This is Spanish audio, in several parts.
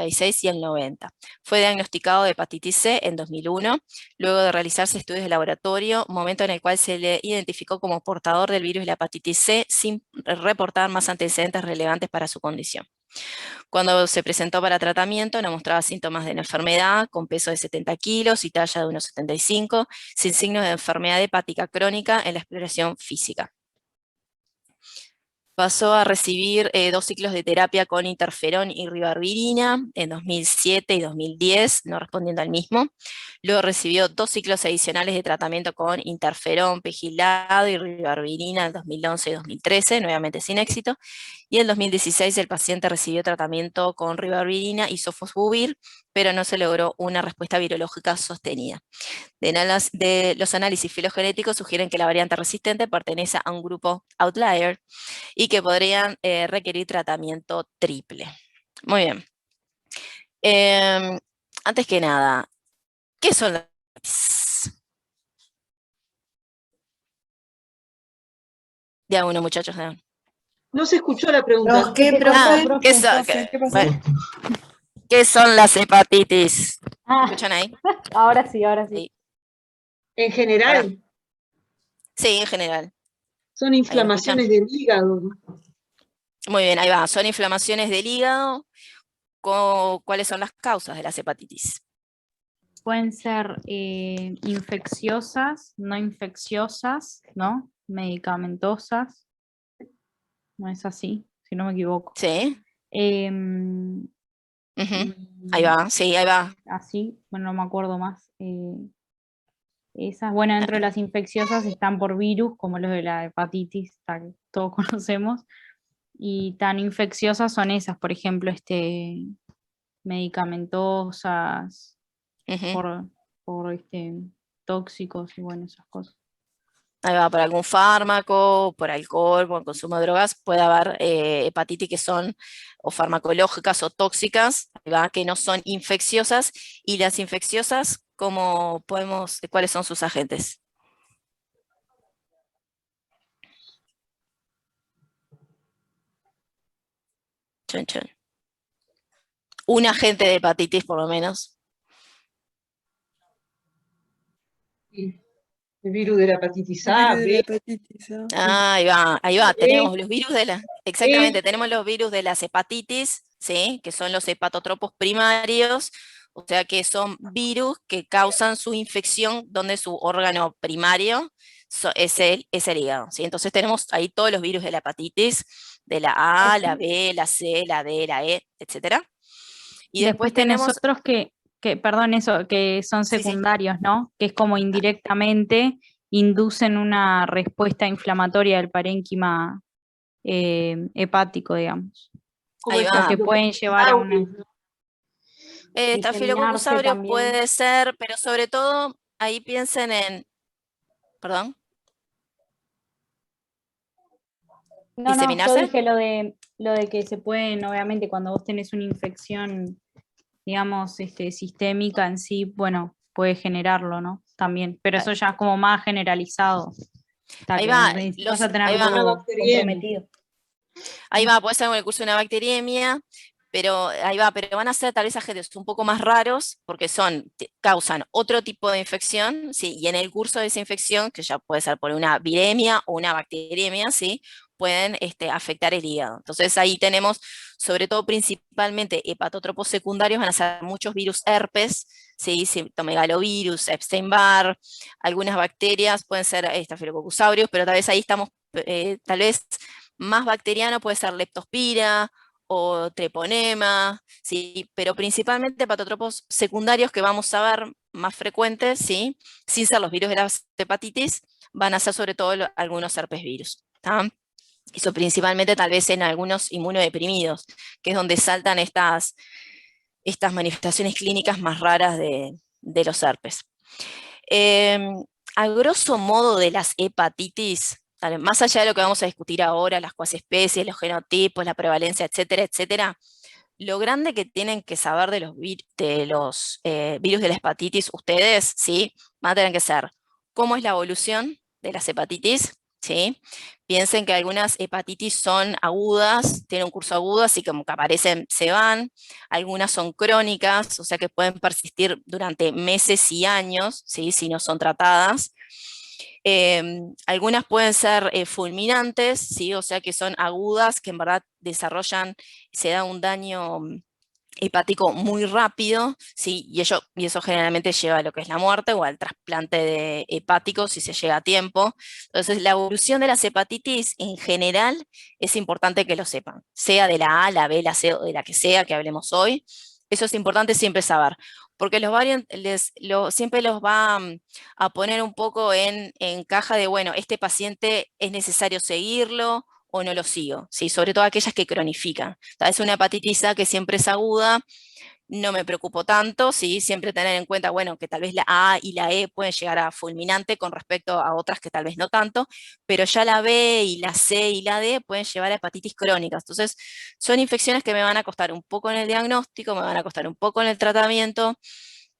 86 y el 90. Fue diagnosticado de hepatitis C en 2001, luego de realizarse estudios de laboratorio, momento en el cual se le identificó como portador del virus de la hepatitis C sin reportar más antecedentes relevantes para su condición. Cuando se presentó para tratamiento, no mostraba síntomas de la enfermedad, con peso de 70 kilos y talla de 1,75, sin signos de enfermedad hepática crónica en la exploración física. Pasó a recibir 2 ciclos de terapia con interferón y ribavirina en 2007 y 2010, no respondiendo al mismo. Luego recibió 2 ciclos adicionales de tratamiento con interferón, pegilado y ribavirina en 2011 y 2013, nuevamente sin éxito. Y en 2016 el paciente recibió tratamiento con ribavirina y sofosbuvir, pero no se logró una respuesta virológica sostenida. De los análisis filogenéticos sugieren que la variante resistente pertenece a un grupo outlier y que podrían requerir tratamiento triple. Muy bien. Antes que nada, ¿qué son las hepatitis? De uno, muchachos. No se escuchó la pregunta. No, ¿qué, profe? ¿Qué pasó? Bueno, ¿qué son las hepatitis? Ah, ¿Escuchan ahí? ahora sí, ahora sí. Ahí. En general, Sí, en general. son inflamaciones del hígado. Muy bien, ahí va. Son inflamaciones del hígado. ¿Cuáles son las causas de las hepatitis? Pueden ser infecciosas, no infecciosas, ¿no? Medicamentosas. No es así, si no me equivoco. Sí. Em, Ahí va, sí, ahí va. Así, bueno, no me acuerdo más. Esas, bueno, dentro de las infecciosas están por virus, como los de la hepatitis, que todos conocemos. Y tan infecciosas son esas, por ejemplo, medicamentosas, por tóxicos y bueno, esas cosas. Ahí va, por algún fármaco, por alcohol, por consumo de drogas, puede haber hepatitis que son o farmacológicas o tóxicas, ahí va, que no son infecciosas. Y las infecciosas, ¿cuáles son sus agentes? Chon, chon. Un agente de hepatitis, por lo menos. El virus de la hepatitis A, B. Ahí va, tenemos los virus exactamente, tenemos los virus de las hepatitis, ¿sí? Que son los hepatotropos primarios, o sea que son virus que causan su infección donde su órgano primario es el hígado, ¿sí? Entonces tenemos ahí todos los virus de la hepatitis, de la A, la B, la C, la D, la E, etc. Y después tenemos otros perdón, eso, que son secundarios, sí. ¿No? Que es como indirectamente inducen una respuesta inflamatoria del parénquima hepático, digamos. Ahí va. Que pueden llevar a una... Estafilococcus aureus puede ser, pero sobre todo ahí piensen en... ¿Perdón? No, yo dije lo de que se pueden, obviamente, cuando vos tenés una infección, digamos, sistémica en sí, bueno, puede generarlo, ¿no? También, pero eso ya es como más generalizado. Ahí va, vas a tener todo comprometido. Ahí va, puede ser con el curso de una bacteriemia, pero ahí va, pero van a ser tal vez agentes un poco más raros, porque causan otro tipo de infección, ¿sí? Y en el curso de esa infección, que ya puede ser por una viremia o una bacteriemia, ¿sí? Pueden afectar el hígado. Entonces ahí tenemos, sobre todo principalmente hepatotropos secundarios, van a ser muchos virus herpes, ¿sí? Cytomegalovirus, Epstein-Barr, algunas bacterias, pueden ser Staphylococcus aureus, pero tal vez ahí estamos, tal vez más bacteriano puede ser leptospira o treponema, ¿sí? Pero principalmente hepatotropos secundarios que vamos a ver más frecuentes, ¿sí? Sin ser los virus de las hepatitis, van a ser sobre todo algunos herpes virus. Eso principalmente tal vez en algunos inmunodeprimidos, que es donde saltan estas manifestaciones clínicas más raras de los herpes. A grosso modo de las hepatitis, más allá de lo que vamos a discutir ahora, las especies, los genotipos, la prevalencia, etcétera, etcétera, lo grande que tienen que saber de los virus de la hepatitis ustedes, ¿sí? Van a tener que saber cómo es la evolución de las hepatitis, ¿sí? Piensen que algunas hepatitis son agudas, tienen un curso agudo, así como que aparecen, se van. Algunas son crónicas, o sea que pueden persistir durante meses y años, ¿sí? Si no son tratadas. Algunas pueden ser fulminantes, ¿sí? O sea que son agudas, que en verdad desarrollan, se da un daño hepático muy rápido, ¿sí? Y eso generalmente lleva a lo que es la muerte o al trasplante de hepático si se llega a tiempo. Entonces, la evolución de las hepatitis en general es importante que lo sepan, sea de la A, la B, la C o de la que sea que hablemos hoy. Eso es importante siempre saber, porque siempre los va a poner un poco en caja de, bueno, este paciente es necesario seguirlo, o no lo sigo, ¿sí? Sobre todo aquellas que cronifican. Es una hepatitis A que siempre es aguda, no me preocupo tanto, ¿sí? Siempre tener en cuenta, bueno, que tal vez la A y la E pueden llegar a fulminante con respecto a otras que tal vez no tanto, pero ya la B y la C y la D pueden llevar a hepatitis crónicas. Entonces, son infecciones que me van a costar un poco en el diagnóstico, me van a costar un poco en el tratamiento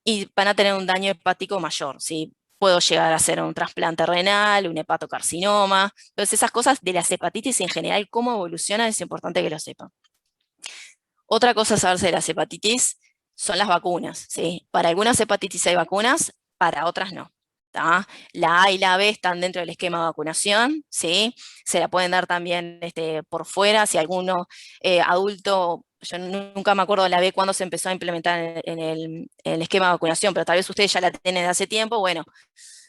y van a tener un daño hepático mayor, ¿sí? Puedo llegar a hacer un trasplante renal, un hepatocarcinoma. Entonces, esas cosas de las hepatitis en general, cómo evolucionan, es importante que lo sepan. Otra cosa a saberse de las hepatitis son las vacunas, ¿sí? Para algunas hepatitis hay vacunas, para otras no. ¿Tá? La A y la B están dentro del esquema de vacunación, ¿sí? Se la pueden dar también por fuera, si alguno adulto, yo nunca me acuerdo de la B cuándo se empezó a implementar en el esquema de vacunación, pero tal vez ustedes ya la tienen de hace tiempo, bueno,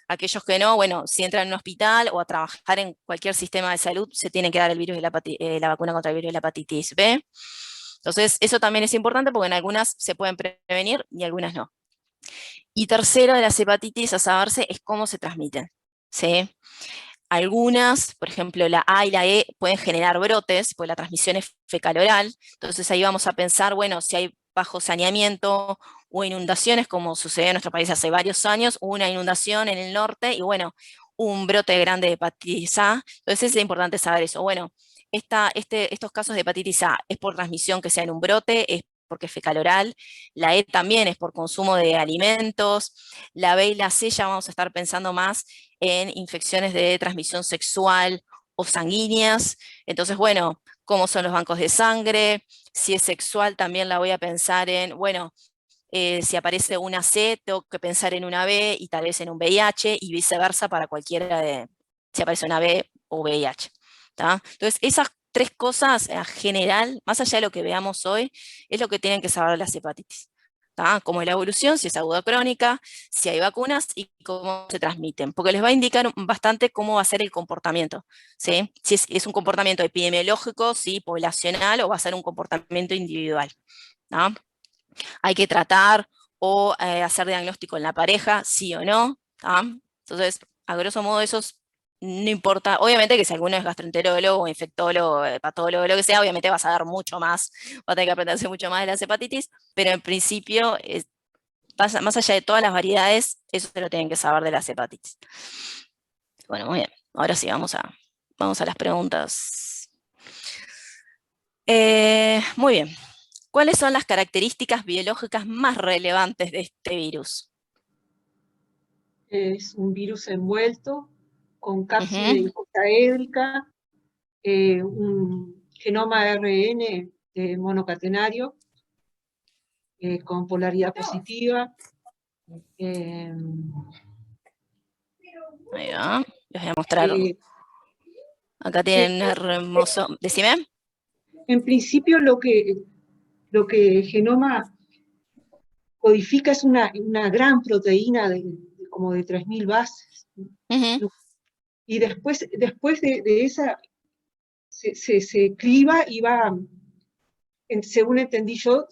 aquellos que no, bueno, si entran en un hospital o a trabajar en cualquier sistema de salud, se tiene que dar el virus de la vacuna contra el virus de la hepatitis B. Entonces, eso también es importante porque en algunas se pueden prevenir y algunas no. Y tercero de las hepatitis a saberse es cómo se transmiten, ¿sí? Algunas, por ejemplo, la A y la E pueden generar brotes, porque la transmisión es fecal-oral, entonces ahí vamos a pensar, bueno, si hay bajo saneamiento o inundaciones, como sucedió en nuestro país hace varios años, hubo una inundación en el norte y bueno, un brote grande de hepatitis A, entonces es importante saber eso. Bueno, estos casos de hepatitis A es por transmisión que sea en un brote, es porque es fecal oral, la E también es por consumo de alimentos, la B y la C ya vamos a estar pensando más en infecciones de transmisión sexual o sanguíneas. Entonces, bueno, cómo son los bancos de sangre, si es sexual también la voy a pensar en, bueno, si aparece una C, tengo que pensar en una B y tal vez en un VIH y viceversa para cualquiera si aparece una B o VIH. ¿Tá? Entonces, esas tres cosas en general, más allá de lo que veamos hoy, es lo que tienen que saber de las hepatitis. ¿Tá? Como es la evolución, si es aguda o crónica, si hay vacunas y cómo se transmiten, porque les va a indicar bastante cómo va a ser el comportamiento, ¿sí? Si es un comportamiento epidemiológico, ¿sí? Poblacional, o va a ser un comportamiento individual. ¿Tá? Hay que tratar o hacer diagnóstico en la pareja, sí o no. ¿Tá? Entonces, a grosso modo, esos no importa. Obviamente que si alguno es gastroenterólogo, infectólogo, patólogo, lo que sea, obviamente va a saber mucho más, va a tener que aprenderse mucho más de las hepatitis, pero en principio, más allá de todas las variedades, eso se lo tienen que saber de las hepatitis. Bueno, muy bien. Ahora sí, vamos a las preguntas. Muy bien. ¿Cuáles son las características biológicas más relevantes de este virus? Es un virus envuelto con cápside icosaédrica, un genoma ARN monocatenario con polaridad positiva. Ahí va, les voy a mostrar. Acá tienen un hermoso. Decime. En principio lo que genoma codifica es una gran proteína como de 3000 bases. Y después de esa se cliva y va, según entendí yo,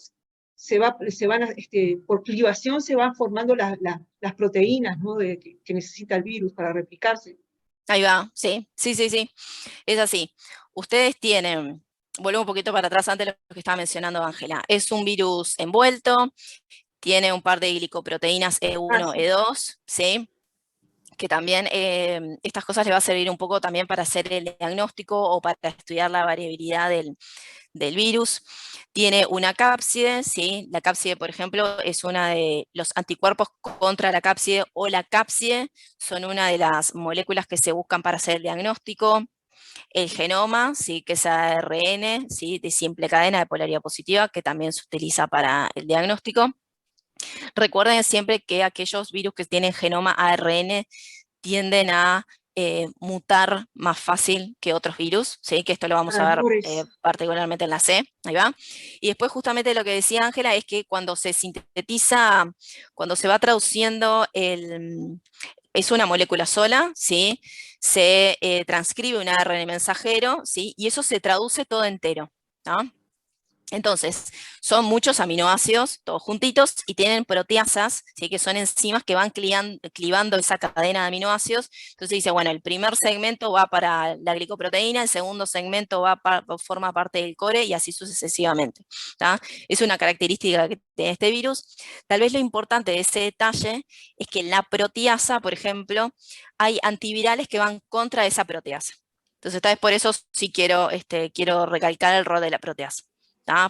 por clivación se van formando las proteínas, ¿no? que necesita el virus para replicarse. Ahí va, sí, es así. Ustedes tienen, vuelvo un poquito para atrás antes de lo que estaba mencionando Ángela, es un virus envuelto, tiene un par de glicoproteínas E1, E2, ¿sí? Que también estas cosas les va a servir un poco también para hacer el diagnóstico o para estudiar la variabilidad del virus. Tiene una cápside, ¿sí? La cápside, por ejemplo, es una de los anticuerpos contra la cápside, o la cápside son una de las moléculas que se buscan para hacer el diagnóstico. El genoma, ¿sí? Que es ARN, ¿sí? De simple cadena de polaridad positiva, que también se utiliza para el diagnóstico. Recuerden siempre que aquellos virus que tienen genoma ARN tienden a mutar más fácil que otros virus, ¿sí? Que esto lo vamos a ver particularmente en la C, ahí va. Y después justamente lo que decía Ángela es que cuando se sintetiza, cuando se va traduciendo es una molécula sola, ¿sí? Se transcribe un ARN mensajero, ¿sí? Y eso se traduce todo entero, ¿no? Entonces, son muchos aminoácidos, todos juntitos, y tienen proteasas, ¿sí? Que son enzimas que van clivando esa cadena de aminoácidos. Entonces dice, bueno, el primer segmento va para la glicoproteína, el segundo segmento forma parte del core, y así sucesivamente, ¿tá? Es una característica de este virus. Tal vez lo importante de ese detalle es que en la proteasa, por ejemplo, hay antivirales que van contra esa proteasa. Entonces, tal vez por eso sí quiero recalcar el rol de la proteasa.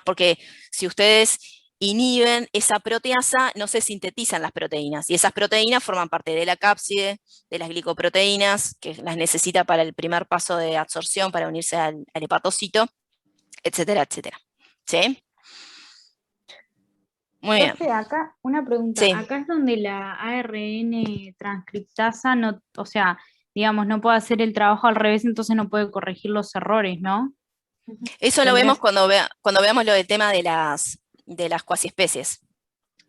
Porque si ustedes inhiben esa proteasa, no se sintetizan las proteínas, y esas proteínas forman parte de la cápside, de las glicoproteínas, que las necesita para el primer paso de absorción, para unirse al hepatocito, etcétera, etcétera. ¿Sí? Muy bien. Acá una pregunta, sí. Acá es donde la ARN transcriptasa, no, o sea, digamos, no puede hacer el trabajo al revés, entonces no puede corregir los errores, ¿no? Eso lo vemos cuando veamos lo del tema de las cuasiespecies.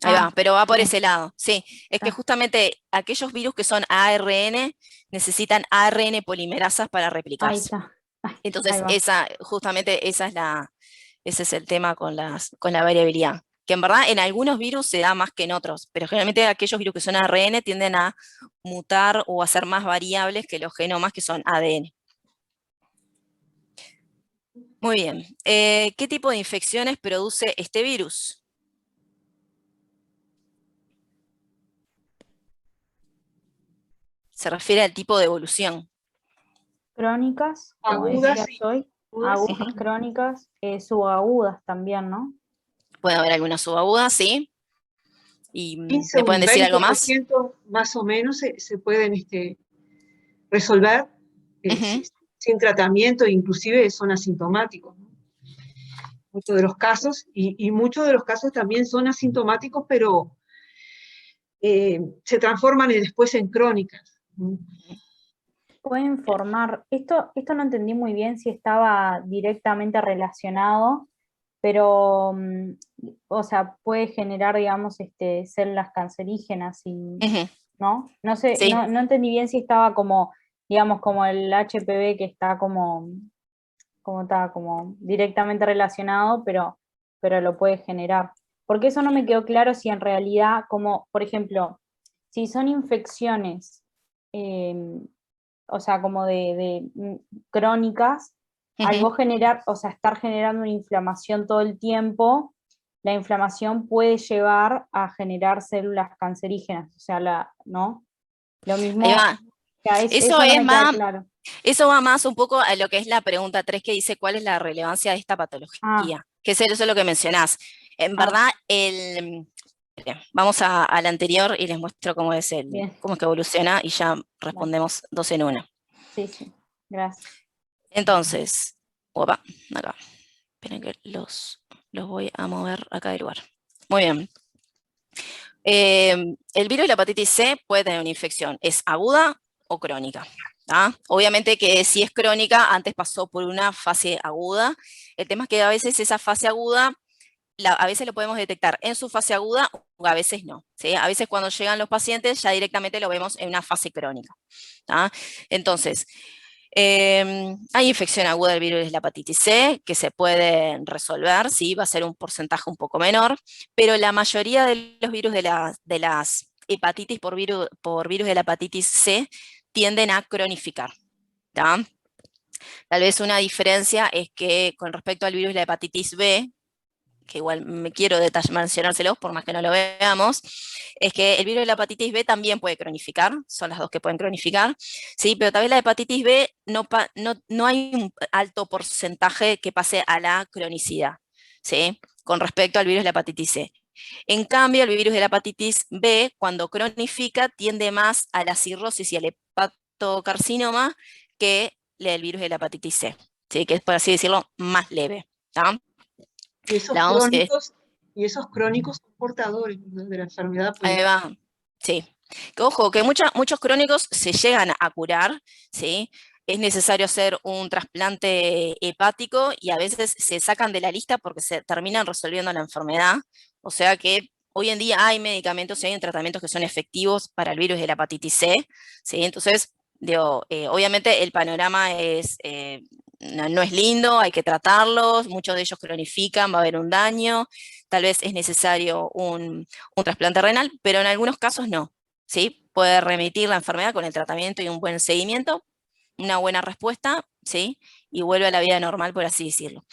Ahí va, pero va por ese lado, sí. Es que justamente aquellos virus que son ARN necesitan ARN polimerasas para replicarse. Ahí está. Entonces, ese es el tema con la variabilidad. Que en verdad en algunos virus se da más que en otros, pero generalmente aquellos virus que son ARN tienden a mutar o a ser más variables que los genomas que son ADN. Muy bien. ¿Qué tipo de infecciones produce este virus? Se refiere al tipo de evolución. Crónicas, como agudas, decía Joy, agudas, crónicas, subagudas también, ¿no? Puede haber algunas subagudas, sí. ¿Y 15 me pueden decir algo más? Más o menos se pueden resolver sin tratamiento, inclusive son asintomáticos, ¿no? Muchos de los casos, y muchos de los casos también son asintomáticos, pero se transforman después en crónicas. Pueden formar, esto no entendí muy bien si estaba directamente relacionado, pero, o sea, puede generar, digamos, células cancerígenas y, ¿no? No sé, sí. no entendí bien si estaba como, digamos, como el HPV que está como directamente relacionado, pero lo puede generar. Porque eso no me quedó claro si en realidad, como, por ejemplo, si son infecciones, o sea, como de crónicas, al vos generar, o sea, estar generando una inflamación todo el tiempo, la inflamación puede llevar a generar células cancerígenas, o sea, ¿no? Lo mismo. Ahí va. Eso no es me más, queda claro. Eso va más un poco a lo que es la pregunta 3, que dice cuál es la relevancia de esta patología. Que eso es lo que mencionás. En verdad, vamos a la anterior y les muestro cómo es cómo es que evoluciona, y ya respondemos dos en una. Sí, gracias. Entonces, acá. Esperen que los voy a mover acá del lugar. Muy bien. El virus de la hepatitis C puede tener una infección, ¿es aguda o crónica? Obviamente que si es crónica, antes pasó por una fase aguda. El tema es que a veces esa fase aguda, a veces lo podemos detectar en su fase aguda o a veces no, ¿sí? A veces cuando llegan los pacientes ya directamente lo vemos en una fase crónica. Entonces, hay infección aguda del virus de la hepatitis C que se puede resolver, ¿sí? Va a ser un porcentaje un poco menor, pero la mayoría de los virus de las hepatitis por virus de la hepatitis C tienden a cronificar. Tal vez una diferencia es que con respecto al virus de la hepatitis B, que igual me quiero mencionárselos por más que no lo veamos, es que el virus de la hepatitis B también puede cronificar, son las dos que pueden cronificar, ¿sí? Pero también la hepatitis B no hay un alto porcentaje que pase a la cronicidad, ¿sí? Con respecto al virus de la hepatitis C. En cambio, el virus de la hepatitis B, cuando cronifica, tiende más a la cirrosis y al hepatocarcinoma que el virus de la hepatitis C, ¿sí? Que es, por así decirlo, más leve, ¿tá? Y esos crónicos son portadores, ¿no?, de la enfermedad. Pues. Ahí va, sí. Que, ojo, que muchos crónicos se llegan a curar, ¿sí? Es necesario hacer un trasplante hepático y a veces se sacan de la lista porque se terminan resolviendo la enfermedad. O sea que hoy en día hay medicamentos y hay tratamientos que son efectivos para el virus de la hepatitis C, ¿sí? Entonces, digo, obviamente el panorama no es lindo, hay que tratarlos, muchos de ellos cronifican, va a haber un daño, tal vez es necesario un trasplante renal, pero en algunos casos no, ¿sí? Puede remitir la enfermedad con el tratamiento y un buen seguimiento, una buena respuesta, ¿sí? Y vuelve a la vida normal, por así decirlo.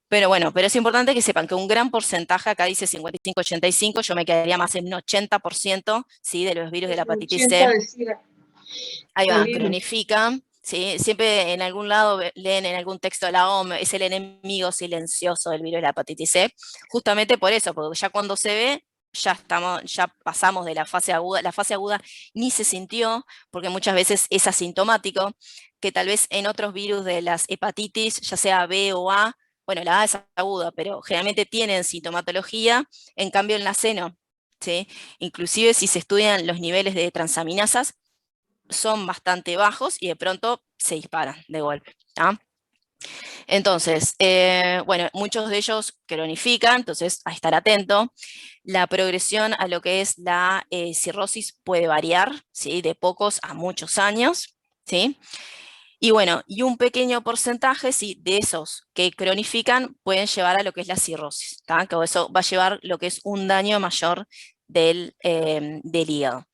Pero bueno, pero es importante que sepan que un gran porcentaje, acá dice 55-85, yo me quedaría más en un 80%, ¿sí? De los virus de la hepatitis C. Ahí va, cronifican, ¿sí? Siempre en algún lado leen en algún texto de la OMS, es el enemigo silencioso del virus de la hepatitis C, justamente por eso, porque ya cuando se ve, ya pasamos de la fase aguda ni se sintió, porque muchas veces es asintomático, que tal vez en otros virus de las hepatitis, ya sea B o A, bueno, la A es aguda, pero generalmente tienen sintomatología, en cambio en la C no, ¿sí? Inclusive si se estudian los niveles de transaminasas, son bastante bajos y de pronto se disparan de golpe, ¿tá? Entonces, bueno, muchos de ellos cronifican, entonces a estar atento. La progresión a lo que es la cirrosis puede variar, ¿sí? De pocos a muchos años, ¿sí? Y bueno, y un pequeño porcentaje, sí, de esos que cronifican pueden llevar a lo que es la cirrosis, ¿tá? Que eso va a llevar lo que es un daño mayor del hígado.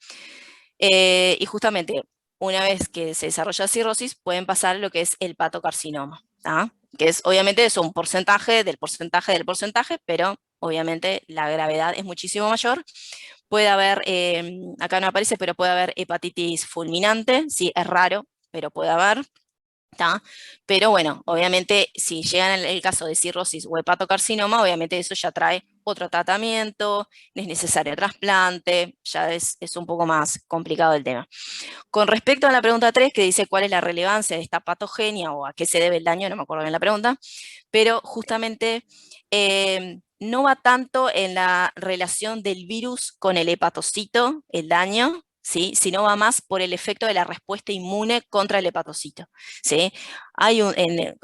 Y justamente, una vez que se desarrolla cirrosis, pueden pasar lo que es el hepatocarcinoma, ¿tá? Que es, obviamente, es un porcentaje del porcentaje del porcentaje, pero obviamente la gravedad es muchísimo mayor. Puede haber, acá no aparece, pero puede haber hepatitis fulminante, sí, es raro, pero puede haber. ¿Tá? Pero bueno, obviamente si llegan el caso de cirrosis o hepatocarcinoma, obviamente eso ya trae otro tratamiento, es necesario trasplante, ya es un poco más complicado el tema. Con respecto a la pregunta 3, que dice cuál es la relevancia de esta patogenia o a qué se debe el daño, no me acuerdo bien la pregunta, pero justamente no va tanto en la relación del virus con el hepatocito, el daño, ¿sí? Sino va más por el efecto de la respuesta inmune contra el hepatocito, ¿sí?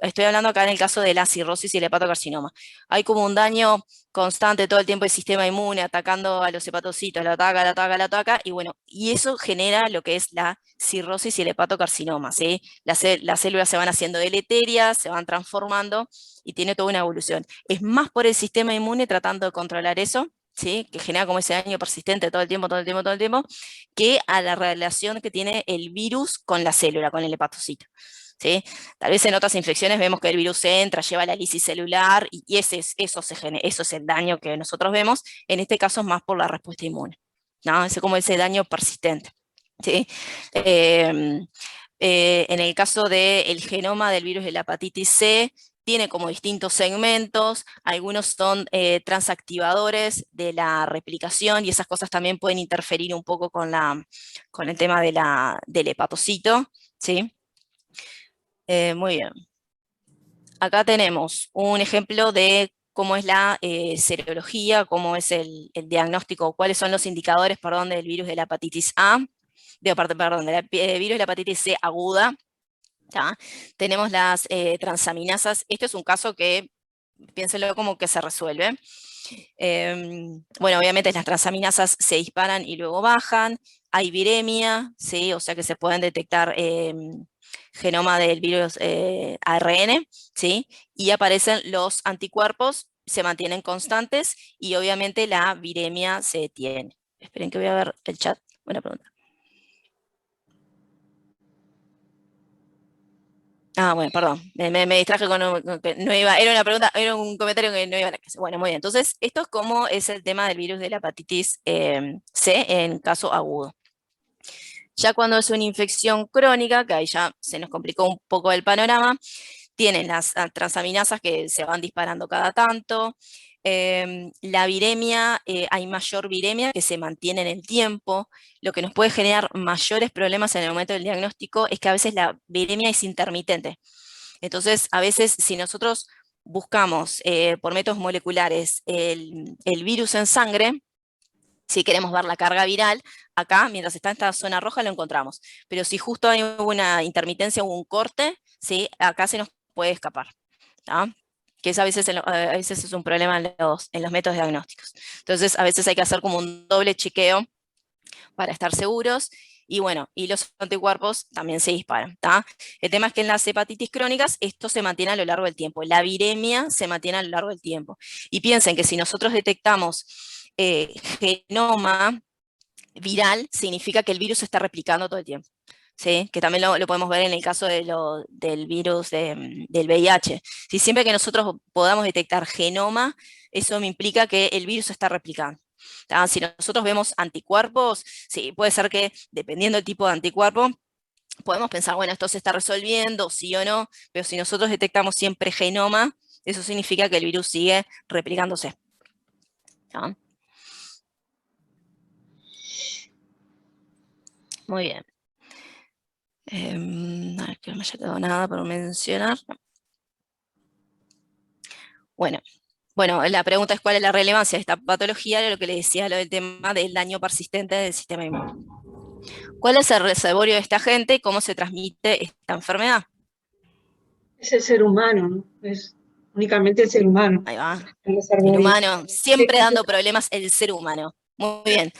Estoy hablando acá en el caso de la cirrosis y el hepatocarcinoma. Hay como un daño constante todo el tiempo del sistema inmune atacando a los hepatocitos, lo ataca, y bueno, y eso genera lo que es la cirrosis y el hepatocarcinoma, ¿sí? Las células se van haciendo deleterias, se van transformando y tiene toda una evolución. Es más por el sistema inmune tratando de controlar eso, ¿sí? Que genera como ese daño persistente todo el tiempo, que a la relación que tiene el virus con la célula, con el hepatocito, ¿sí? Tal vez en otras infecciones vemos que el virus entra, lleva la lisis celular y eso es el daño que nosotros vemos. En este caso es más por la respuesta inmune, ¿no? Es como ese daño persistente, ¿sí? En el caso del genoma del virus de la hepatitis C, tiene como distintos segmentos, algunos son transactivadores de la replicación y esas cosas también pueden interferir un poco con el tema del hepatocito, ¿sí? Muy bien. Acá tenemos un ejemplo de cómo es la serología, cómo es el diagnóstico, cuáles son los indicadores, perdón, del virus de la hepatitis A, perdón, del virus de la hepatitis C aguda. ¿Tá? Tenemos las transaminasas. Este es un caso que, piénsenlo como que se resuelve. Bueno, obviamente las transaminasas se disparan y luego bajan. Hay viremia, ¿sí? O sea que se pueden detectar genoma del virus ARN, ¿sí? Y aparecen los anticuerpos, se mantienen constantes y obviamente la viremia se detiene. Esperen que voy a ver el chat. Buena pregunta. Bueno, perdón, me distraje con que no iba, era una pregunta, era un comentario que no iba a la clase. Bueno, muy bien, entonces, esto es como es el tema del virus de la hepatitis C en caso agudo. Ya cuando es una infección crónica, que ahí ya se nos complicó un poco el panorama, tienen las transaminasas que se van disparando cada tanto. La viremia, hay mayor viremia que se mantiene en el tiempo. Lo que nos puede generar mayores problemas en el momento del diagnóstico es que a veces la viremia es intermitente. Entonces, a veces si nosotros buscamos por métodos moleculares el virus en sangre, si queremos ver la carga viral, acá, mientras está en esta zona roja, lo encontramos. Pero si justo hay una intermitencia o un corte, ¿sí? Acá se nos puede escapar. ¿Tá? Que a veces es un problema en los métodos diagnósticos. Entonces, a veces hay que hacer como un doble chequeo para estar seguros. Y bueno, y los anticuerpos también se disparan. ¿Tá? El tema es que en las hepatitis crónicas esto se mantiene a lo largo del tiempo. La viremia se mantiene a lo largo del tiempo. Y piensen que si nosotros detectamos genoma viral, significa que el virus se está replicando todo el tiempo. ¿Sí? Que también lo podemos ver en el caso del virus del VIH. Si siempre que nosotros podamos detectar genoma, eso me implica que el virus se está replicando. Si nosotros vemos anticuerpos, sí, puede ser que dependiendo del tipo de anticuerpo, podemos pensar, bueno, esto se está resolviendo, sí o no, pero si nosotros detectamos siempre genoma, eso significa que el virus sigue replicándose. ¿Sí? Muy bien. A ver, que no me haya quedado nada por mencionar. Bueno, la pregunta es cuál es la relevancia de esta patología, de lo que le decía, lo del tema del daño persistente del sistema inmune. ¿Cuál es el reservorio de esta gente y cómo se transmite esta enfermedad? Es el ser humano, ¿no? Es únicamente el ser humano. Ahí va. El El reservorio. humano, siempre dando problemas el ser humano. Muy bien.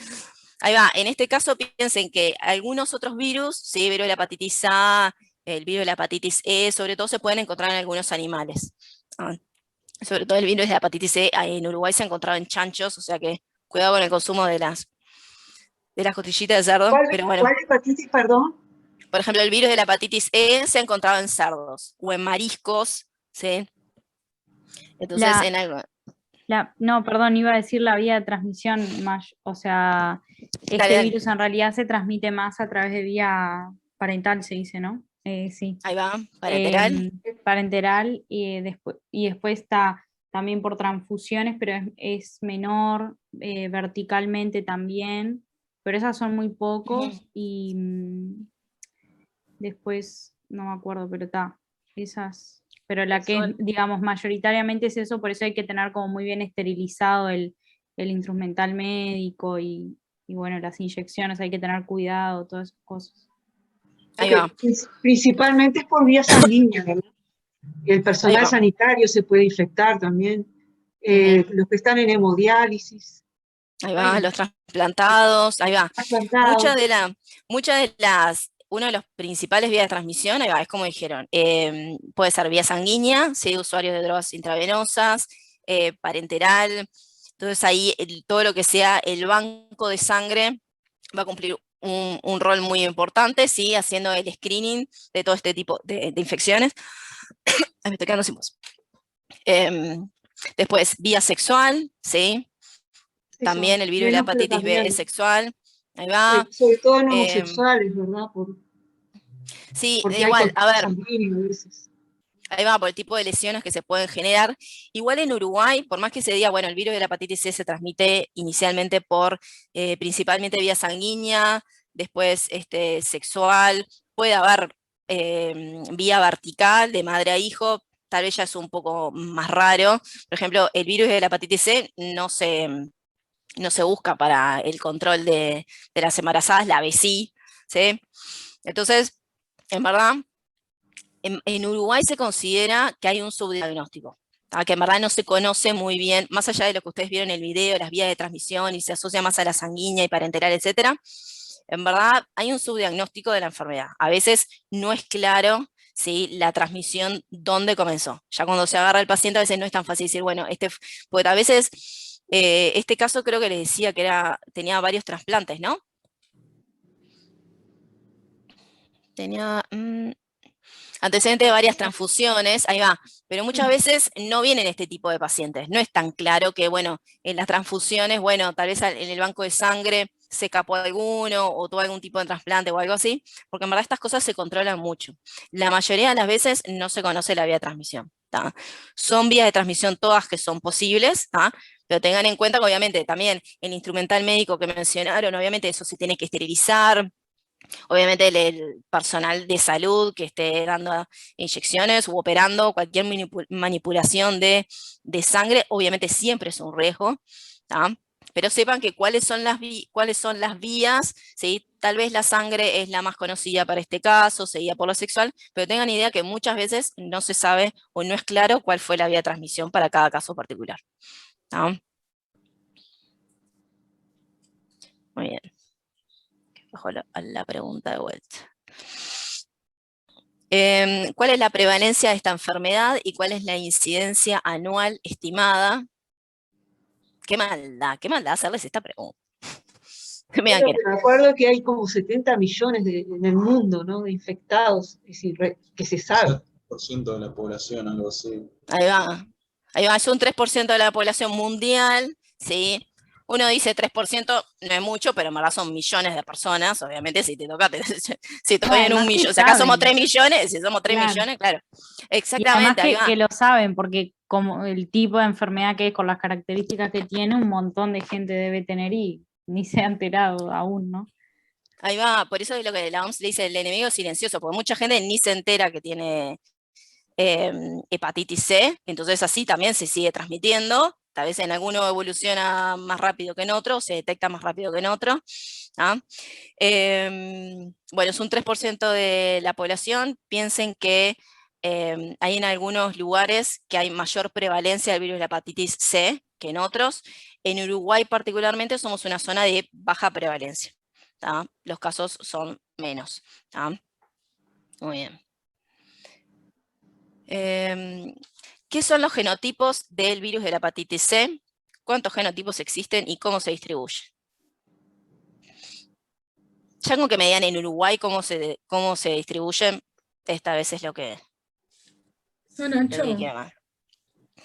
Ahí va. En este caso piensen que algunos otros virus, sí, virus de la hepatitis A, el virus de la hepatitis E, sobre todo se pueden encontrar en algunos animales. Sobre todo el virus de la hepatitis C en Uruguay se ha encontrado en chanchos, o sea que cuidado con el consumo de las costillitas de cerdo. Pero bueno, ¿Cuál hepatitis, perdón? por ejemplo, el virus de la hepatitis E se ha encontrado en cerdos o en mariscos, ¿sí? Entonces, en algo. No, perdón, iba a decir la vía de transmisión más, o sea, Dale. virus en realidad se transmite más a través de vía parental, se dice, ¿no? Sí. Ahí va, parenteral. Parenteral y después está también por transfusiones, pero es menor, verticalmente también, pero esas son muy pocos y después no me acuerdo, pero está, esas. Pero la que es, digamos, mayoritariamente es eso, por eso hay que tener como muy bien esterilizado el instrumental médico y bueno, las inyecciones, hay que tener cuidado, todas esas cosas. Ahí va. Principalmente es por vía sanguínea, ¿verdad? El personal sanitario se puede infectar también, los que están en hemodiálisis. Ahí va, los trasplantados, ahí va. Uno de los principales vías de transmisión, ahí va, es como dijeron, puede ser vía sanguínea, ¿sí? Usuarios de drogas intravenosas, parenteral, entonces ahí todo lo que sea el banco de sangre va a cumplir un rol muy importante, ¿sí? Haciendo el screening de todo este tipo de infecciones. Ay, me estoy quedando sin voz. Después, vía sexual, ¿sí? También el virus de la hepatitis B es sexual. Ahí va. Sobre todo en homosexuales, ¿verdad? Sí, igual, a ver. Ahí va, por el tipo de lesiones que se pueden generar. Igual en Uruguay, por más que se diga, bueno, el virus de la hepatitis C se transmite inicialmente por principalmente vía sanguínea, después sexual, puede haber vía vertical de madre a hijo, tal vez ya es un poco más raro. Por ejemplo, el virus de la hepatitis C no se busca para el control de las embarazadas, la BCI, ¿sí? Entonces, en verdad, en Uruguay se considera que hay un subdiagnóstico, que en verdad no se conoce muy bien, más allá de lo que ustedes vieron en el video, las vías de transmisión y se asocia más a la sanguínea y parenteral, etcétera. En verdad hay un subdiagnóstico de la enfermedad. A veces no es claro, ¿sí? La transmisión dónde comenzó. Ya cuando se agarra el paciente a veces no es tan fácil decir, bueno, porque a veces este caso creo que les decía que tenía varios trasplantes, ¿no? Antecedente de varias transfusiones, ahí va, pero muchas veces no vienen este tipo de pacientes. No es tan claro que, bueno, en las transfusiones, bueno, tal vez en el banco de sangre se escapó alguno o tuvo algún tipo de trasplante o algo así, porque en verdad estas cosas se controlan mucho. La mayoría de las veces no se conoce la vía de transmisión. ¿Tá? Son vías de transmisión todas que son posibles, ¿tá? Pero tengan en cuenta que obviamente también el instrumental médico que mencionaron, obviamente eso se tiene que esterilizar. Obviamente el personal de salud que esté dando inyecciones u operando cualquier manipulación de sangre, obviamente siempre es un riesgo, ¿tá? Pero sepan que cuáles son las vías, ¿sí? Tal vez la sangre es la más conocida para este caso, seguida por lo sexual, pero tengan idea que muchas veces no se sabe o no es claro cuál fue la vía de transmisión para cada caso particular, ¿tá? Muy bien. Bajo la pregunta de vuelta. ¿Cuál es la prevalencia de esta enfermedad y cuál es la incidencia anual estimada? Qué maldad hacerles esta pregunta. Me acuerdo que hay como 70 millones en el mundo, ¿no? De infectados, es decir, que se sabe. 7% de la población, algo así. Ahí va, es un 3% de la población mundial, ¿sí? Uno dice 3%, no es mucho, pero en verdad son millones de personas, obviamente si te toca, si estoy en un millón, si acá somos 3 millones, si somos 3 millones, claro. Exactamente, y además que lo saben, porque como el tipo de enfermedad que es, con las características que tiene, un montón de gente debe tener y ni se ha enterado aún, ¿no? Ahí va, por eso es lo que la OMS le dice el enemigo silencioso, porque mucha gente ni se entera que tiene hepatitis C, entonces así también se sigue transmitiendo, tal vez en alguno evoluciona más rápido que en otro, se detecta más rápido que en otro. ¿Ah? Bueno, es un 3% de la población, piensen que hay en algunos lugares que hay mayor prevalencia del virus de la hepatitis C que en otros. En Uruguay particularmente somos una zona de baja prevalencia. ¿Tá? Los casos son menos. ¿Tá? Muy bien. ¿Qué son los genotipos del virus de la hepatitis C? ¿Cuántos genotipos existen y cómo se distribuyen? Ya con que me digan en Uruguay cómo se distribuyen, esta vez es lo que... Son 8.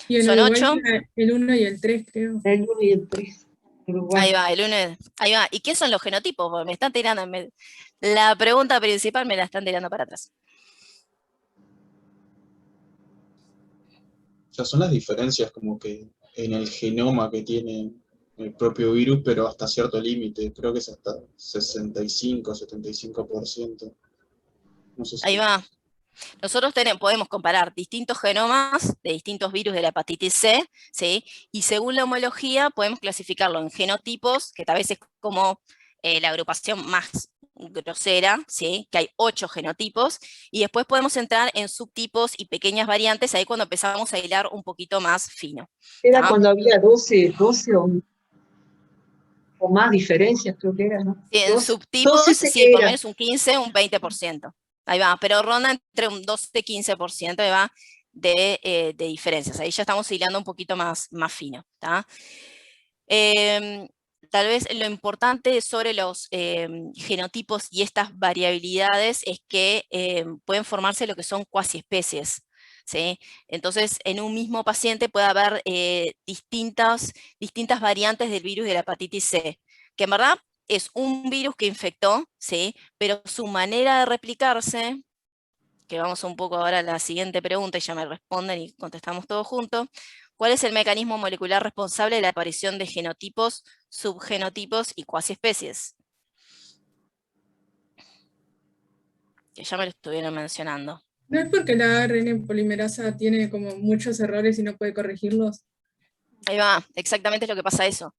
Y en ¿Son Uruguay 8? El 1 y el 3, creo. El 1 y el 3. Ahí va, el 1. Ahí va. ¿Y qué son los genotipos? Porque me están tirando... la pregunta principal me la están tirando para atrás. Ya son las diferencias como que en el genoma que tiene el propio virus, pero hasta cierto límite, creo que es hasta 65-75%. No sé si... Ahí va. Nosotros podemos comparar distintos genomas de distintos virus de la hepatitis C, ¿sí? Y según la homología podemos clasificarlo en genotipos, que tal vez es como la agrupación más grosera, ¿sí? Que hay 8 genotipos, y después podemos entrar en subtipos y pequeñas variantes, ahí cuando empezamos a hilar un poquito más fino. Era cuando había 12 o más diferencias, creo que era, ¿no? Sí, en subtipos, sí, por lo menos un 15, un 20%. Ahí va, pero ronda entre un 12-15%, ahí va, de diferencias. Ahí ya estamos hilando un poquito más fino. ¿Tá? Tal vez lo importante sobre los genotipos y estas variabilidades es que pueden formarse lo que son cuasi especies. ¿Sí? Entonces, en un mismo paciente puede haber distintas variantes del virus de la hepatitis C, que en verdad es un virus que infectó, ¿sí? Pero su manera de replicarse, que vamos un poco ahora a la siguiente pregunta y ya me responden y contestamos todos juntos, ¿cuál es el mecanismo molecular responsable de la aparición de genotipos, subgenotipos y cuasi especies? Que ya me lo estuvieron mencionando. ¿No es porque la ARN polimerasa tiene como muchos errores y no puede corregirlos? Ahí va, exactamente es lo que pasa eso.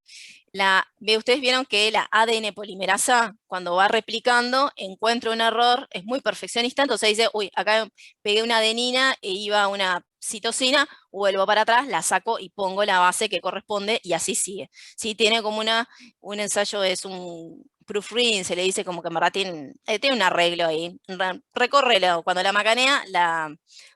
Ustedes vieron que la ADN polimerasa, cuando va replicando, encuentra un error, es muy perfeccionista, entonces dice, uy, acá pegué una adenina e iba una citosina, vuelvo para atrás, la saco y pongo la base que corresponde y así sigue. ¿Sí? Tiene como un ensayo, es un proofreading, se le dice como que en verdad tiene un arreglo ahí. Recórrelo, cuando la macanea,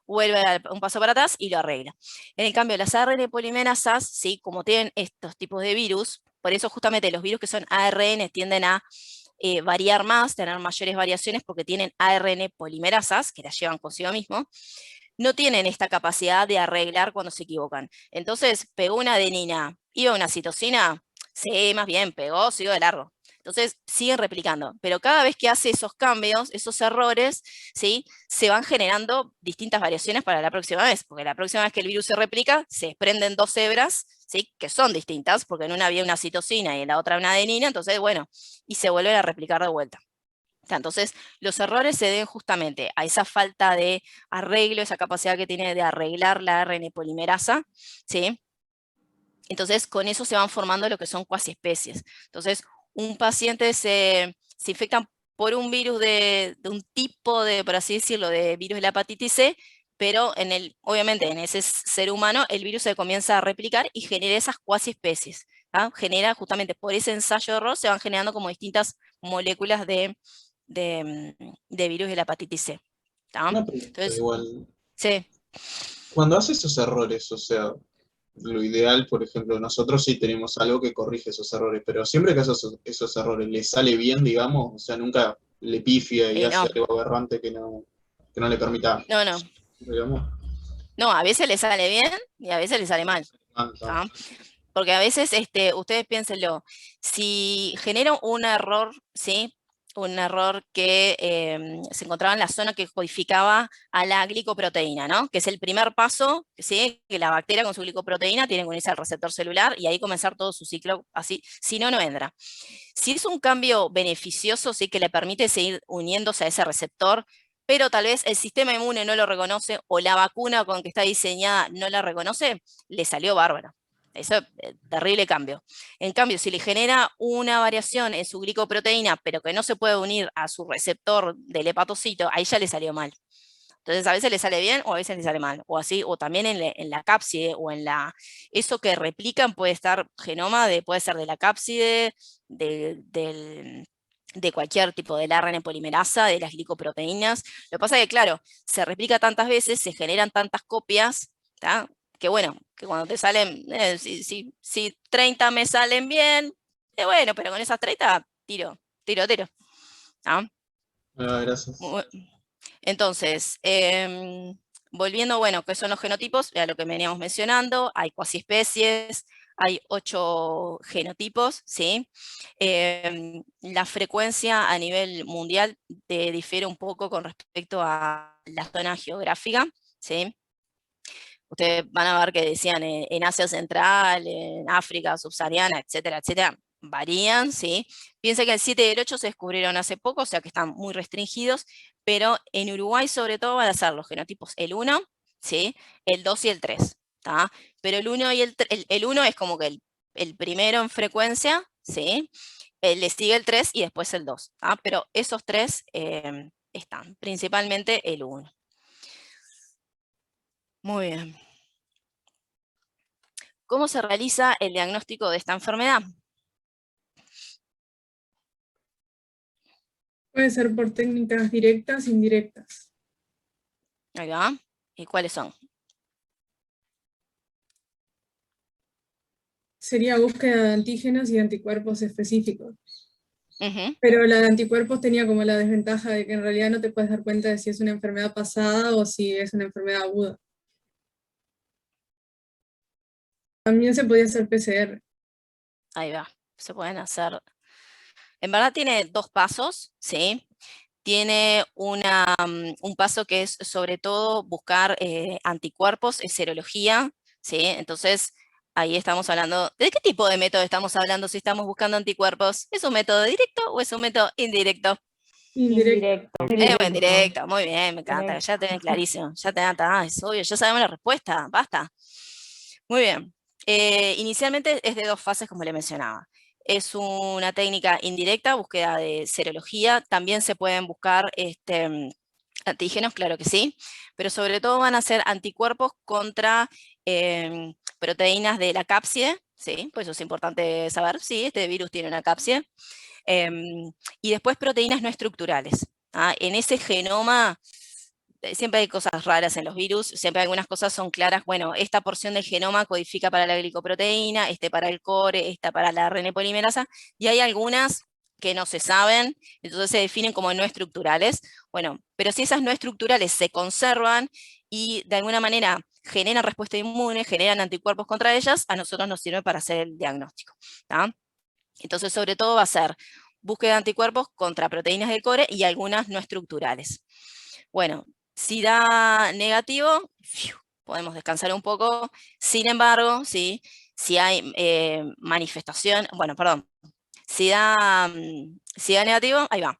vuelve un paso para atrás y lo arregla. En el cambio, las ARN polimerasas, ¿sí? Como tienen estos tipos de virus, por eso justamente los virus que son ARN tienden a variar más, tener mayores variaciones porque tienen ARN polimerasas, que las llevan consigo mismo, no tienen esta capacidad de arreglar cuando se equivocan. Entonces, pegó una adenina, iba una citosina, sí, más bien, pegó, siguió de largo. Entonces, siguen replicando. Pero cada vez que hace esos cambios, esos errores, ¿sí?, se van generando distintas variaciones para la próxima vez, porque la próxima vez que el virus se replica, se desprenden dos hebras, ¿sí?, que son distintas, porque en una había una citosina y en la otra una adenina, entonces, bueno, y se vuelven a replicar de vuelta. Entonces, los errores se deben justamente a esa falta de arreglo, esa capacidad que tiene de arreglar la ARN polimerasa, ¿sí? Entonces, con eso se van formando lo que son cuasi especies. Entonces, un paciente se infecta por un virus de un tipo de, por así decirlo, de virus de la hepatitis C, pero obviamente en ese ser humano el virus se comienza a replicar y genera esas cuasi especies. Genera justamente por ese ensayo de error, se van generando como distintas moléculas de virus de la hepatitis C. Una pregunta Entonces, igual. sí. Cuando hace esos errores, o sea, lo ideal, por ejemplo, nosotros sí tenemos algo que corrige esos errores, pero siempre que hace esos errores le sale bien, digamos, o sea, nunca le pifia y hace No, algo aberrante que no le permita, no. digamos. No, a veces le sale bien y a veces le sale mal. Ah, Porque a veces, ustedes piénsenlo, si genera un error, ¿sí?, un error que se encontraba en la zona que codificaba a la glicoproteína, ¿no?, que es el primer paso, ¿sí?, que la bacteria con su glicoproteína tiene que unirse al receptor celular y ahí comenzar todo su ciclo así, si no, no entra. Si es un cambio beneficioso, ¿sí?, que le permite seguir uniéndose a ese receptor, pero tal vez el sistema inmune no lo reconoce o la vacuna con que está diseñada no la reconoce, le salió bárbaro. Eso es terrible cambio. En cambio, si le genera una variación en su glicoproteína, pero que no se puede unir a su receptor del hepatocito, ahí ya le salió mal. Entonces, a veces le sale bien o a veces le sale mal. O así, o también en la cápside o en eso que replican puede estar genoma, puede ser de la cápside, de cualquier tipo de ARN polimerasa, de las glicoproteínas. Lo que pasa es que, claro, se replica tantas veces, se generan tantas copias, ¿tá?, que bueno, que cuando te salen, si 30 me salen bien, bueno, pero con esas 30 tiro. gracias. Entonces, volviendo, bueno, ¿qué son los genotipos? A lo que veníamos mencionando, hay cuasi especies, hay 8 genotipos, ¿sí? La frecuencia a nivel mundial difiere un poco con respecto a la zona geográfica, ¿sí? Ustedes van a ver que decían en Asia Central, en África subsahariana, etcétera, etcétera, varían, ¿sí? Piensa que el 7 y el 8 se descubrieron hace poco, o sea que están muy restringidos, pero en Uruguay sobre todo van a ser los genotipos el 1, ¿sí?, el 2 y el 3, ¿tá? Pero el 1 y el 1 es como que el primero en frecuencia, ¿sí? Le sigue el 3 y después el 2, ¿tá? Pero esos 3 están, principalmente el 1. Muy bien. ¿Cómo se realiza el diagnóstico de esta enfermedad? Puede ser por técnicas directas e indirectas. Ahí va. ¿Y cuáles son? Sería búsqueda de antígenos y anticuerpos específicos. Uh-huh. Pero la de anticuerpos tenía como la desventaja de que en realidad no te puedes dar cuenta de si es una enfermedad pasada o si es una enfermedad aguda. También se podía hacer PCR. Ahí va. Se pueden hacer. En verdad tiene 2 pasos, ¿sí? Tiene un paso que es sobre todo buscar anticuerpos, es serología, ¿sí? Entonces, ahí estamos hablando, ¿de qué tipo de método estamos hablando si estamos buscando anticuerpos? ¿Es un método directo o es un método indirecto? Indirecto. Indirecto, muy bien, me encanta, ya tenés clarísimo, ya es obvio, ya sabemos la respuesta, basta. Muy bien, inicialmente es de 2 fases como le mencionaba. Es una técnica indirecta, búsqueda de serología, también se pueden buscar antígenos, claro que sí, pero sobre todo van a ser anticuerpos contra proteínas de la cápside, ¿sí? Pues eso es importante saber, sí, este virus tiene una cápside, y después proteínas no estructurales. En ese genoma siempre hay cosas raras en los virus, siempre algunas cosas son claras, bueno, esta porción del genoma codifica para la glicoproteína, para el core, esta para la ARN polimerasa, y hay algunas que no se saben, entonces se definen como no estructurales. Bueno, pero si esas no estructurales se conservan y de alguna manera generan respuesta inmune, generan anticuerpos contra ellas, a nosotros nos sirve para hacer el diagnóstico. ¿Tá? Entonces, sobre todo va a ser búsqueda de anticuerpos contra proteínas del core y algunas no estructurales. Bueno, si da negativo, podemos descansar un poco. Sin embargo, ¿sí? Si hay manifestación, bueno, perdón, si da negativo, ahí va.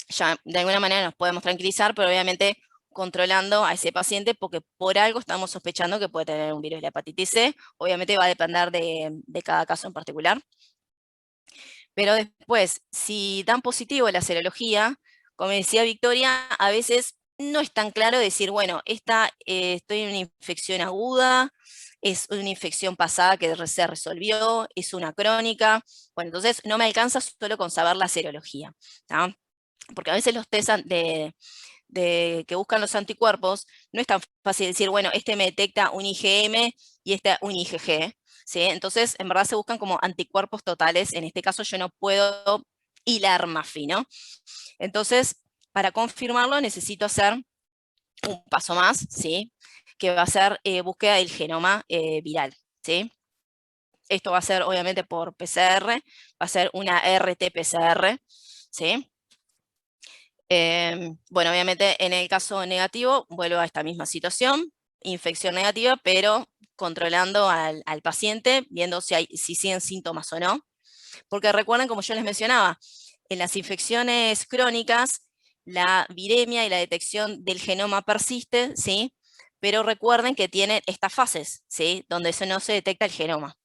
Ya de alguna manera nos podemos tranquilizar, pero obviamente controlando a ese paciente porque por algo estamos sospechando que puede tener un virus de la hepatitis C. Obviamente va a depender de cada caso en particular. Pero después, si dan positivo la serología, como decía Victoria, a veces no es tan claro decir, bueno, estoy en una infección aguda, es una infección pasada que se resolvió, es una crónica. Bueno, entonces no me alcanza solo con saber la serología, ¿tá? Porque a veces los test que buscan los anticuerpos, no es tan fácil decir, bueno, este me detecta un IgM y este un IgG, ¿sí? Entonces, en verdad se buscan como anticuerpos totales. En este caso yo no puedo hilar más fino. Entonces, para confirmarlo necesito hacer un paso más, ¿sí? Que va a ser búsqueda del genoma viral, ¿sí? Esto va a ser obviamente por PCR, va a ser una RT-PCR, ¿sí? Bueno, obviamente en el caso negativo vuelvo a esta misma situación, infección negativa, pero controlando al paciente, viendo si siguen síntomas o no. Porque recuerden, como yo les mencionaba, en las infecciones crónicas, la viremia y la detección del genoma persiste, ¿sí? Pero recuerden que tienen estas fases, ¿sí? Donde no se detecta el genoma.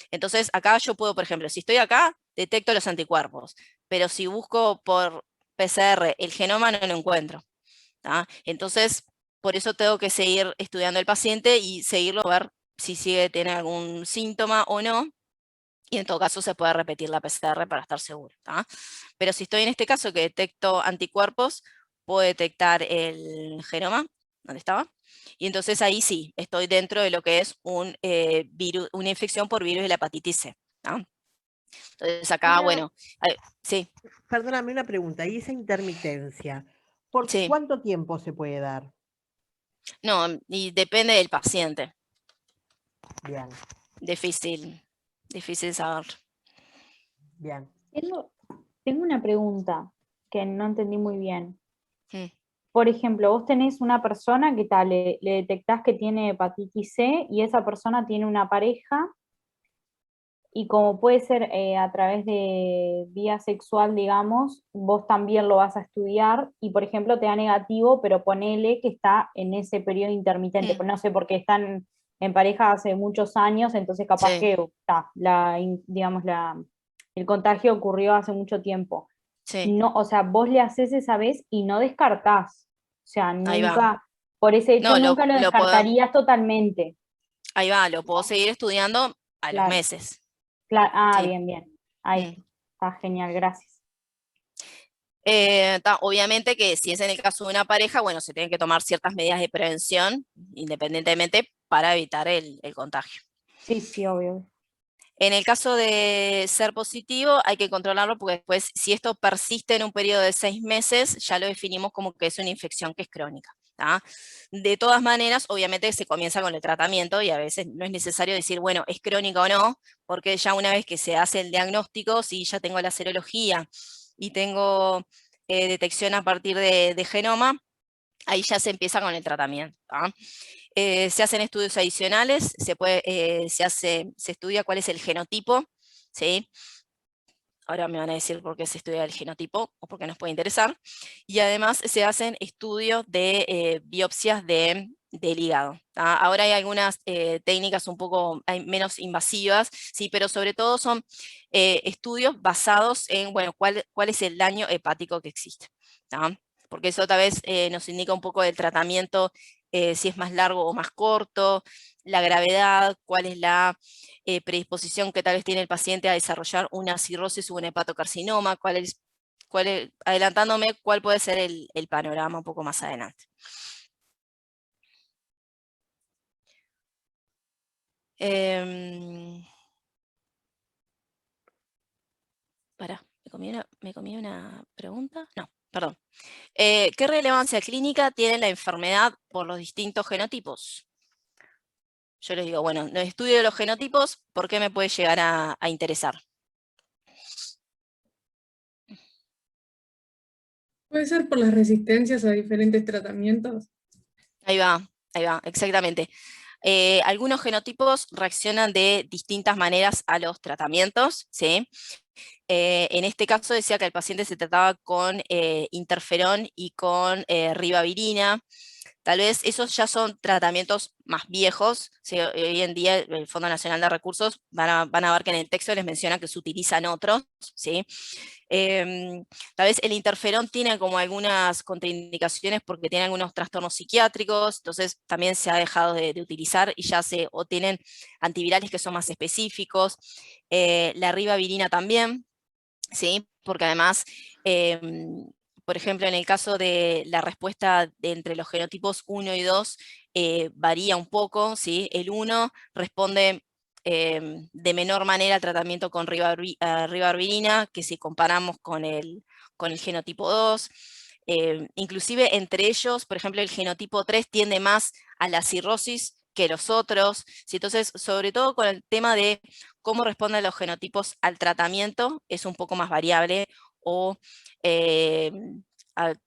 Entonces, acá yo puedo, por ejemplo, si estoy acá, detecto los anticuerpos, pero si busco por PCR el genoma no lo encuentro. ¿Tá? Entonces, por eso tengo que seguir estudiando el paciente y seguirlo a ver si sigue teniendo algún síntoma o no, y en todo caso se puede repetir la PCR para estar seguro. ¿Tá? Pero si estoy en este caso que detecto anticuerpos, puedo detectar el genoma, ¿dónde estaba? Y entonces ahí sí, estoy dentro de lo que es una infección por virus de la hepatitis C. ¿Tá? Entonces acá, bueno, sí. Perdóname una pregunta, ¿y esa intermitencia, por Sí. cuánto tiempo se puede dar? No, y depende del paciente. Bien. Difícil saber. Bien. Tengo una pregunta que no entendí muy bien. Mm. Por ejemplo, vos tenés una persona que tal, le detectás que tiene hepatitis C y esa persona tiene una pareja y como puede ser a través de vía sexual, digamos, vos también lo vas a estudiar y, por ejemplo, te da negativo, pero ponele que está en ese periodo intermitente, pues no sé, porque están en pareja hace muchos años, entonces capaz que digamos, el contagio ocurrió hace mucho tiempo. Sí. No, o sea, vos le haces esa vez y no descartás. O sea, Ahí va. nunca, por ese hecho, No, nunca lo descartarías totalmente. Ahí va, lo puedo seguir estudiando a los meses. Claro. Sí. Bien. Ahí está genial, gracias. Obviamente que si es en el caso de una pareja, bueno, se tienen que tomar ciertas medidas de prevención, independientemente, para evitar el contagio. Sí, obvio. En el caso de ser positivo, hay que controlarlo porque después, si esto persiste en un periodo de 6 meses, ya lo definimos como que es una infección que es crónica. ¿tá? De todas maneras, obviamente se comienza con el tratamiento y a veces no es necesario decir, bueno, es crónica o no, porque ya una vez que se hace el diagnóstico, si ya tengo la serología y tengo detección a partir de genoma, ahí ya se empieza con el tratamiento. Se hacen estudios adicionales, se estudia cuál es el genotipo, ¿sí? Ahora me van a decir por qué se estudia el genotipo o por qué nos puede interesar. Y además se hacen estudios de biopsias del hígado. Ahora hay algunas técnicas un poco menos invasivas, sí, pero sobre todo son estudios basados en, bueno, cuál es el daño hepático que existe. Porque eso tal vez nos indica un poco del tratamiento, si es más largo o más corto, la gravedad, cuál es la predisposición que tal vez tiene el paciente a desarrollar una cirrosis o un hepatocarcinoma, adelantándome, cuál puede ser el panorama un poco más adelante. Me ¿Me comí una pregunta? No, perdón. ¿Qué relevancia clínica tiene la enfermedad por los distintos genotipos? Yo les digo, bueno, en el estudio de los genotipos, ¿por qué me puede llegar a interesar? ¿Puede ser por las resistencias a diferentes tratamientos? Ahí va, exactamente. Algunos genotipos reaccionan de distintas maneras a los tratamientos, ¿sí? En este caso decía que el paciente se trataba con interferón y con ribavirina. Tal vez esos ya son tratamientos más viejos, ¿sí? Hoy en día el Fondo Nacional de Recursos van a ver que en el texto les menciona que se utilizan otros, ¿sí? Tal vez el interferón tiene como algunas contraindicaciones porque tiene algunos trastornos psiquiátricos, entonces también se ha dejado de utilizar y ya o tienen antivirales que son más específicos. La ribavirina también, ¿sí? Porque además, por ejemplo, en el caso de la respuesta entre los genotipos 1 y 2, varía un poco, ¿sí? El 1 responde de menor manera al tratamiento con ribavirina que si comparamos con el genotipo 2. Inclusive entre ellos, por ejemplo, el genotipo 3 tiende más a la cirrosis que los otros, ¿sí? Entonces, sobre todo con el tema de cómo responden los genotipos al tratamiento, es un poco más variable, o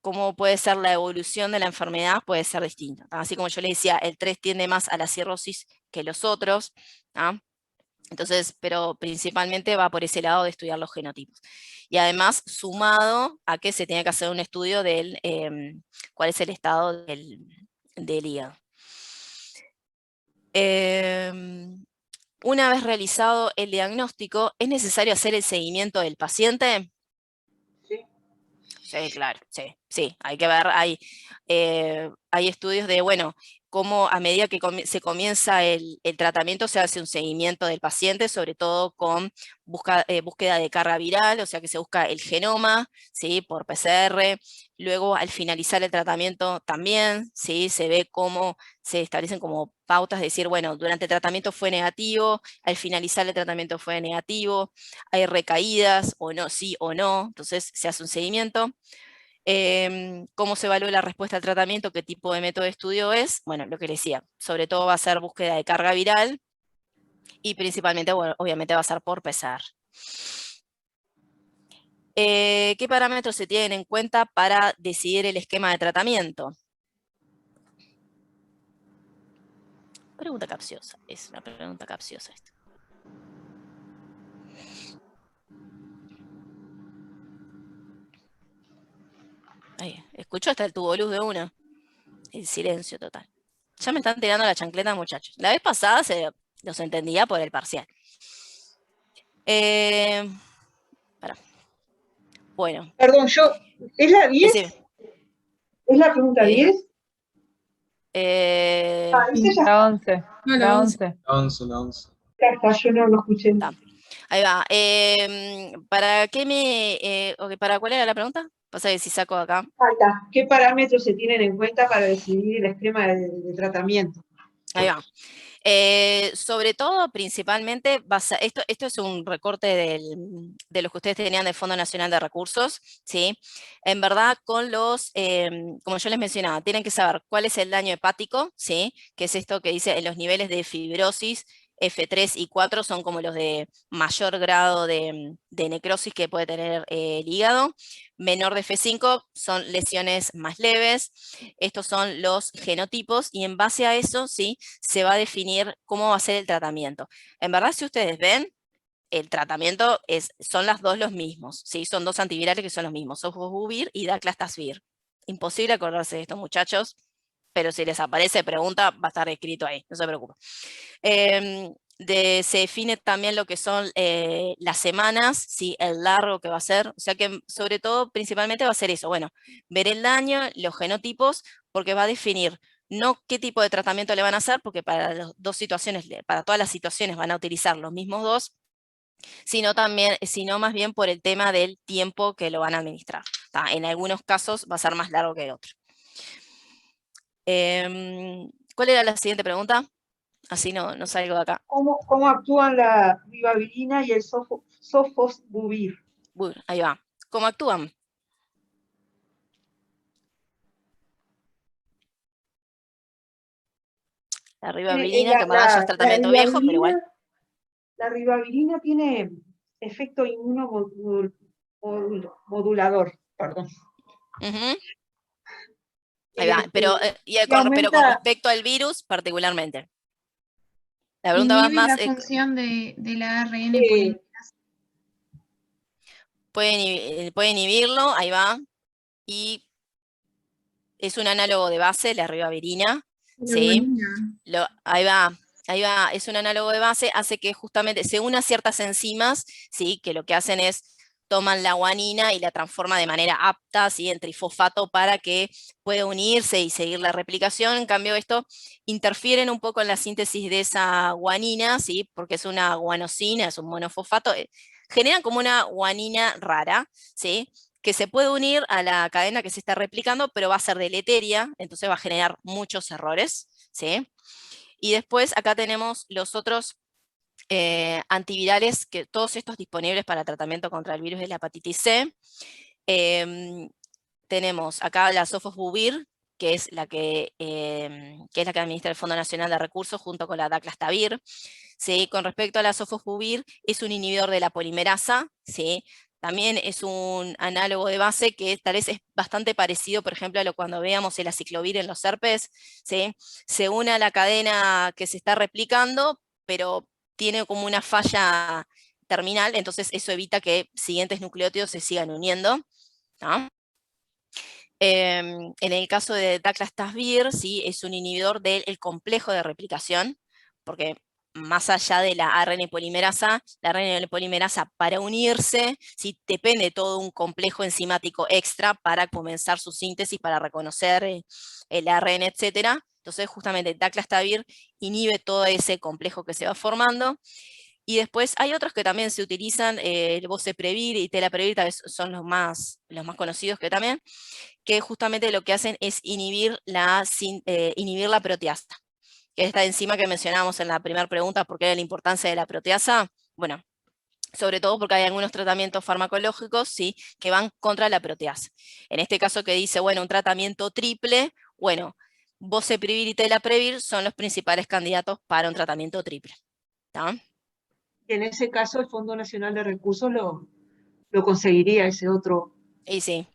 cómo puede ser la evolución de la enfermedad puede ser distinta. Así como yo les decía, el 3 tiende más a la cirrosis que los otros, ¿ah? Entonces, pero principalmente va por ese lado de estudiar los genotipos. Y además, sumado a que se tiene que hacer un estudio del cuál es el estado del hígado. Una vez realizado el diagnóstico, ¿es necesario hacer el seguimiento del paciente? Sí. Sí, claro, sí. Hay que ver, hay estudios de, bueno, cómo a medida que se comienza el tratamiento se hace un seguimiento del paciente, sobre todo con búsqueda de carga viral, o sea que se busca el genoma, ¿sí? Por PCR. Luego, al finalizar el tratamiento también, ¿sí? Se ve cómo se establecen como pautas, de decir, bueno, durante el tratamiento fue negativo, al finalizar el tratamiento fue negativo, hay recaídas o no, sí o no, entonces se hace un seguimiento. ¿Cómo se evalúa la respuesta al tratamiento? ¿Qué tipo de método de estudio es? Bueno, lo que les decía, sobre todo va a ser búsqueda de carga viral y principalmente, bueno, obviamente va a ser por PCR. ¿Qué parámetros se tienen en cuenta para decidir el esquema de tratamiento? Pregunta capciosa, es una pregunta capciosa esta. Ahí, escucho hasta el tubo luz de una. El silencio total. Ya me están tirando la chancleta, muchachos. La vez pasada los entendía por el parcial. Bueno. Perdón, ¿es la 10? Decime. ¿Es la pregunta 10? La 11. No, La 11. La 11, la 11. Yo no lo escuché. Ahí va. ¿Para qué ¿para cuál era la pregunta? Pasa que si saco acá. Falta. ¿Qué parámetros se tienen en cuenta para decidir el esquema de tratamiento? Ahí va. Sobre todo, principalmente, esto es un recorte de los que ustedes tenían del Fondo Nacional de Recursos, ¿sí? En verdad, con como yo les mencionaba, tienen que saber cuál es el daño hepático, ¿sí? Que es esto que dice en los niveles de fibrosis, F3 y 4 son como los de mayor grado de necrosis que puede tener el hígado. Menor de F5 son lesiones más leves. Estos son los genotipos y en base a eso, ¿sí? Se va a definir cómo va a ser el tratamiento. En verdad, si ustedes ven, el tratamiento son las dos los mismos, ¿sí? Son dos antivirales que son los mismos, sofosbuvir y daclastasvir. Imposible acordarse de estos muchachos, pero si les aparece pregunta, va a estar escrito ahí, no se preocupen. Se define también lo que son las semanas, ¿sí? El largo que va a ser, o sea que sobre todo, principalmente va a ser eso, bueno, ver el daño, los genotipos, porque va a definir no qué tipo de tratamiento le van a hacer, porque para las dos situaciones, para todas las situaciones van a utilizar los mismos dos, sino más bien por el tema del tiempo que lo van a administrar. En algunos casos va a ser más largo que otro. ¿Cuál era la siguiente pregunta? Así no salgo de acá. ¿Cómo actúan la ribavirina y el sofosbuvir? Ahí va. cómo actúan. La ribavirina, que en verdad ya es tratamiento viejo, pero igual. La ribavirina tiene efecto inmunomodulador, perdón. Ahí va, pero con respecto al virus particularmente. La pregunta va más... la función de la ARN puede inhibirlo, ahí va, y es un análogo de base, la ribavirina, ¿sí? Ahí va, es un análogo de base, hace que justamente se una ciertas enzimas, ¿sí? Que lo que hacen es toman la guanina y la transforma de manera apta, ¿sí? En trifosfato para que pueda unirse y seguir la replicación. En cambio, esto interfiere un poco en la síntesis de esa guanina, ¿sí? Porque es una guanosina, es un monofosfato, generan como una guanina rara, ¿sí? Que se puede unir a la cadena que se está replicando, pero va a ser deleteria, entonces va a generar muchos errores, ¿sí? Y después acá tenemos los otros antivirales, que todos estos disponibles para tratamiento contra el virus de la hepatitis C. Tenemos acá la sofosbuvir, que es la que administra el Fondo Nacional de Recursos junto con la daclastavir. ¿Sí? Con respecto a la sofosbuvir, es un inhibidor de la polimerasa, ¿sí? También es un análogo de base que tal vez es bastante parecido, por ejemplo, a lo cuando veamos el aciclovir en los herpes, ¿sí? Se une a la cadena que se está replicando, pero tiene como una falla terminal, entonces eso evita que siguientes nucleótidos se sigan uniendo, ¿no? En el caso de daclastavir, ¿sí? Es un inhibidor del complejo de replicación, porque más allá de la ARN polimerasa, la ARN polimerasa para unirse, ¿sí? Depende de todo un complejo enzimático extra para comenzar su síntesis, para reconocer el ARN, etc. Entonces justamente daclastavir inhibe todo ese complejo que se va formando. Y después hay otros que también se utilizan, el boceprevir y telaprevir, tal vez son los más conocidos que justamente lo que hacen es inhibir la proteasa. Que es esta enzima que mencionábamos en la primera pregunta, ¿por qué era la importancia de la proteasa? Bueno, sobre todo porque hay algunos tratamientos farmacológicos, ¿sí? Que van contra la proteasa. En este caso que dice, bueno, un tratamiento triple, bueno, boceprevir y telaprevir son los principales candidatos para un tratamiento triple. ¿Tá? Y en ese caso el Fondo Nacional de Recursos lo conseguiría, ese otro sí.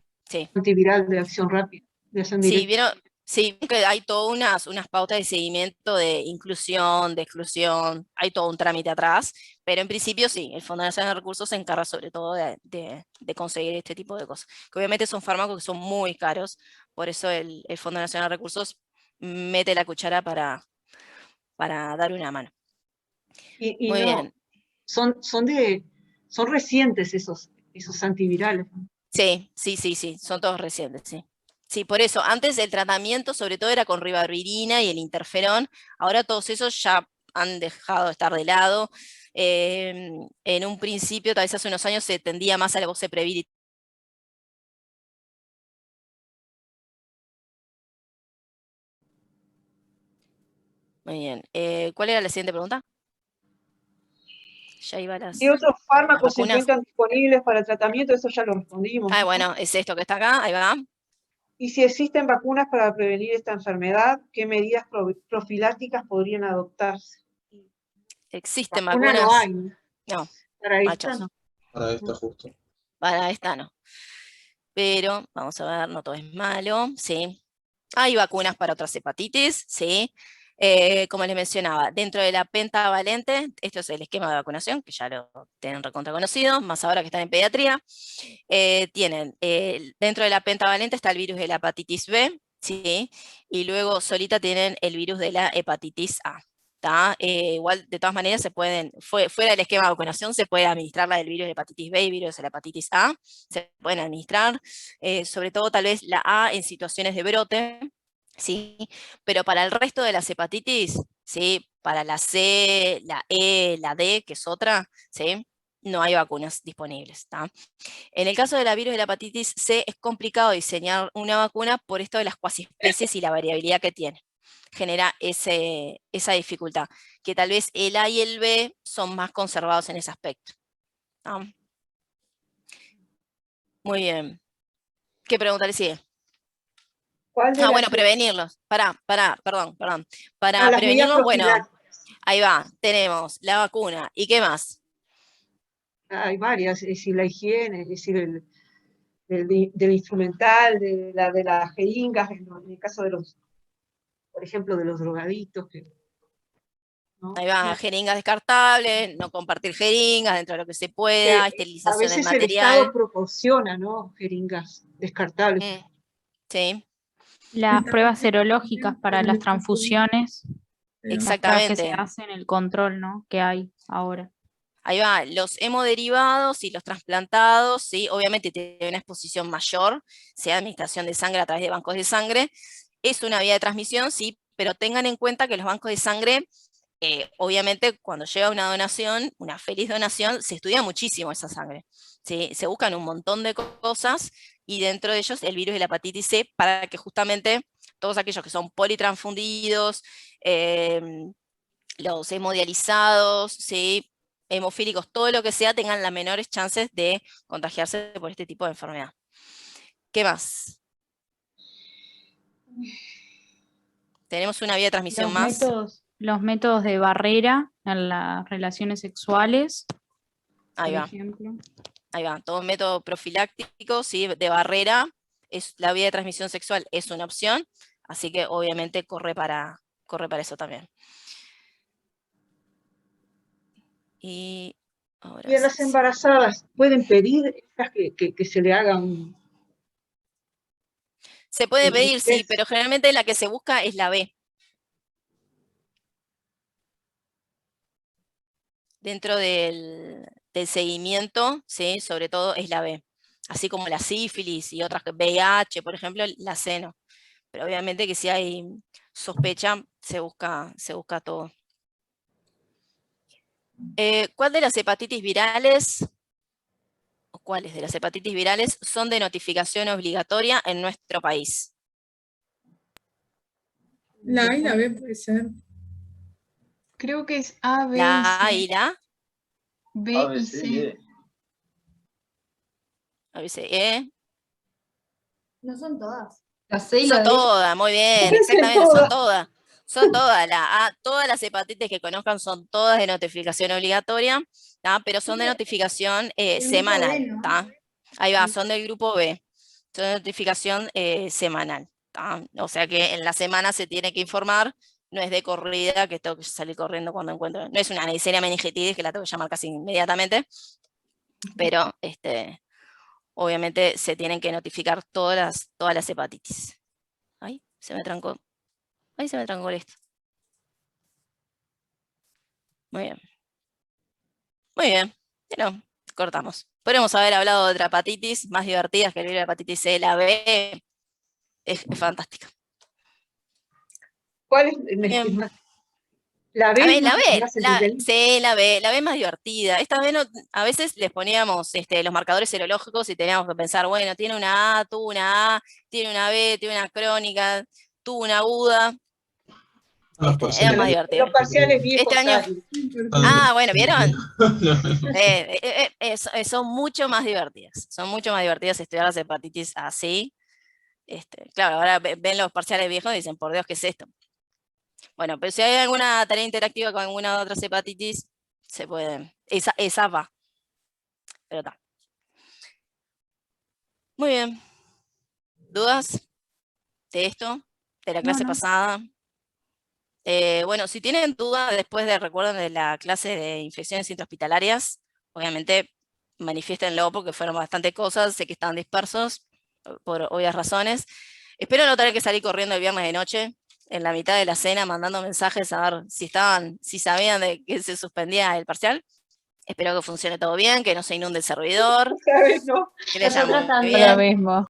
antiviral de acción rápida, de acción directa. Sí, que hay todas unas pautas de seguimiento de inclusión, de exclusión, hay todo un trámite atrás, pero en principio sí, el Fondo Nacional de Recursos se encarga sobre todo de conseguir este tipo de cosas, que obviamente son fármacos que son muy caros, por eso el Fondo Nacional de Recursos mete la cuchara para dar una mano. Y muy no, bien. Son recientes esos antivirales. Sí, son todos recientes, sí. Sí, por eso, antes el tratamiento sobre todo era con ribavirina y el interferón, ahora todos esos ya han dejado de estar de lado. En un principio, tal vez hace unos años, se tendía más a la boceprevir. Muy bien. ¿Cuál era la siguiente pregunta? Ya iba las... ¿Qué otros fármacos se encuentran disponibles para el tratamiento? Eso ya lo respondimos. Bueno, es esto que está acá, ahí va. Y si existen vacunas para prevenir esta enfermedad, ¿qué medidas profilácticas podrían adoptarse? Existen vacunas. No hay. No. Para esta no. Para esta justo. Para esta no. Pero, vamos a ver, no todo es malo, ¿sí? Hay vacunas para otras hepatitis, ¿sí? Como les mencionaba, dentro de la pentavalente, esto es el esquema de vacunación, que ya lo tienen recontra conocido, más ahora que están en pediatría, tienen, dentro de la pentavalente está el virus de la hepatitis B, ¿sí? Y luego solita tienen el virus de la hepatitis A. Igual, de todas maneras, se pueden, fuera del esquema de vacunación, se puede administrar la del virus de hepatitis B y virus de la hepatitis A, se pueden administrar, sobre todo tal vez la A en situaciones de brote, ¿sí? Pero para el resto de las hepatitis, ¿sí? Para la C, la E, la D, que es otra, ¿sí? No hay vacunas disponibles. En el caso de la virus de la hepatitis C es complicado diseñar una vacuna por esto de las cuasiespecies y la variabilidad que tiene. Genera esa dificultad, que tal vez el A y el B son más conservados en ese aspecto. Muy bien. ¿Qué pregunta le sigue? ¿Cuál de Bueno, las- prevenirlos. Perdón. Para las medidas prevenirlos, bueno, profilácticas? ahí va, tenemos la vacuna. ¿Y qué más? Hay varias, es decir, la higiene, es decir, del instrumental, de las jeringas, en el caso de los, por ejemplo, de los drogadictos, ¿no? Ahí va, jeringas descartables, no compartir jeringas dentro de lo que se pueda, A esterilización del veces el Estado material. proporciona, ¿no? Jeringas descartables. Sí, Las pruebas serológicas para las transfusiones, las pruebas que se exactamente. hacen, el control, ¿no? que hay ahora. Ahí va, los hemoderivados y los trasplantados, ¿sí? Obviamente tienen una exposición mayor, sea administración de sangre a través de bancos de sangre. Es una vía de transmisión, sí, pero tengan en cuenta que los bancos de sangre, obviamente cuando llega una donación, una feliz donación, se estudia muchísimo esa sangre. ¿Sí? Se buscan un montón de cosas y dentro de ellos el virus de la hepatitis C para que justamente todos aquellos que son politransfundidos, los hemodializados, ¿sí? Hemofílicos, todo lo que sea, tengan las menores chances de contagiarse por este tipo de enfermedad. ¿Qué más? Tenemos una vía de transmisión más. Los métodos de barrera en las relaciones sexuales, Ahí por va. ejemplo. Ahí va, todo método profiláctico, ¿sí? De barrera, la vía de transmisión sexual es una opción, así que obviamente corre para eso también. Y ahora Y a las sí. embarazadas, ¿pueden pedir que se le haga un... Se puede pedir, sí, pero generalmente la que se busca es la B. Dentro del seguimiento, ¿sí? Sobre todo es la B. Así como la sífilis y otras, VIH, por ejemplo, la C no. Pero obviamente que si hay sospecha, se busca todo. ¿Cuál de las hepatitis virales, o cuáles de las hepatitis virales son de notificación obligatoria en nuestro país? La A y la B puede ser. Creo que es A, B y La A C. y la B y C. A, B, C, E. No son todas. La C y Son la D. todas, muy bien, exactamente, son todas. Son todas, todas las hepatitis que conozcan son todas de notificación obligatoria, pero son de notificación semanal. B, ¿no? Ahí va, son del grupo B, son de notificación semanal. O sea que en la semana se tiene que informar, no es de corrida, que tengo que salir corriendo cuando encuentro, no es una Neisseria meningitis que la tengo que llamar casi inmediatamente, pero obviamente se tienen que notificar todas las hepatitis. Ay, se me trancó. Ahí se me trancó esto. Muy bien. Muy bien. Pero cortamos. Podríamos haber hablado de otra hepatitis más divertidas que el virus de la hepatitis C, la B. Es fantástica. ¿Cuál es? La B es La B, más entretenido. sí, la B es más divertida. Esta vez a veces les poníamos los marcadores serológicos y teníamos que pensar, bueno, tiene una A, tuvo una A, tiene una B, tiene una crónica, tuvo una aguda. Era más divertido. Los parciales viejos. Este año. Bueno, ¿vieron? Son mucho más divertidas. Son mucho más divertidas estudiar las hepatitis así. Claro, ahora ven los parciales viejos y dicen, por Dios, ¿qué es esto? Bueno, pero si hay alguna tarea interactiva con alguna de otras hepatitis, se puede. Esa va. Pero está. Muy bien. ¿Dudas de esto? ¿De la clase pasada? Bueno, si tienen dudas después recuerden de la clase de infecciones intrahospitalarias, obviamente manifiéstenlo porque fueron bastante cosas, sé que estaban dispersos por obvias razones. Espero no tener que salir corriendo el viernes de noche, en la mitad de la cena, mandando mensajes a ver si sabían de que se suspendía el parcial. Espero que funcione todo bien, que no se inunde el servidor. Otra vez no. Que le haya muy Lo mismo.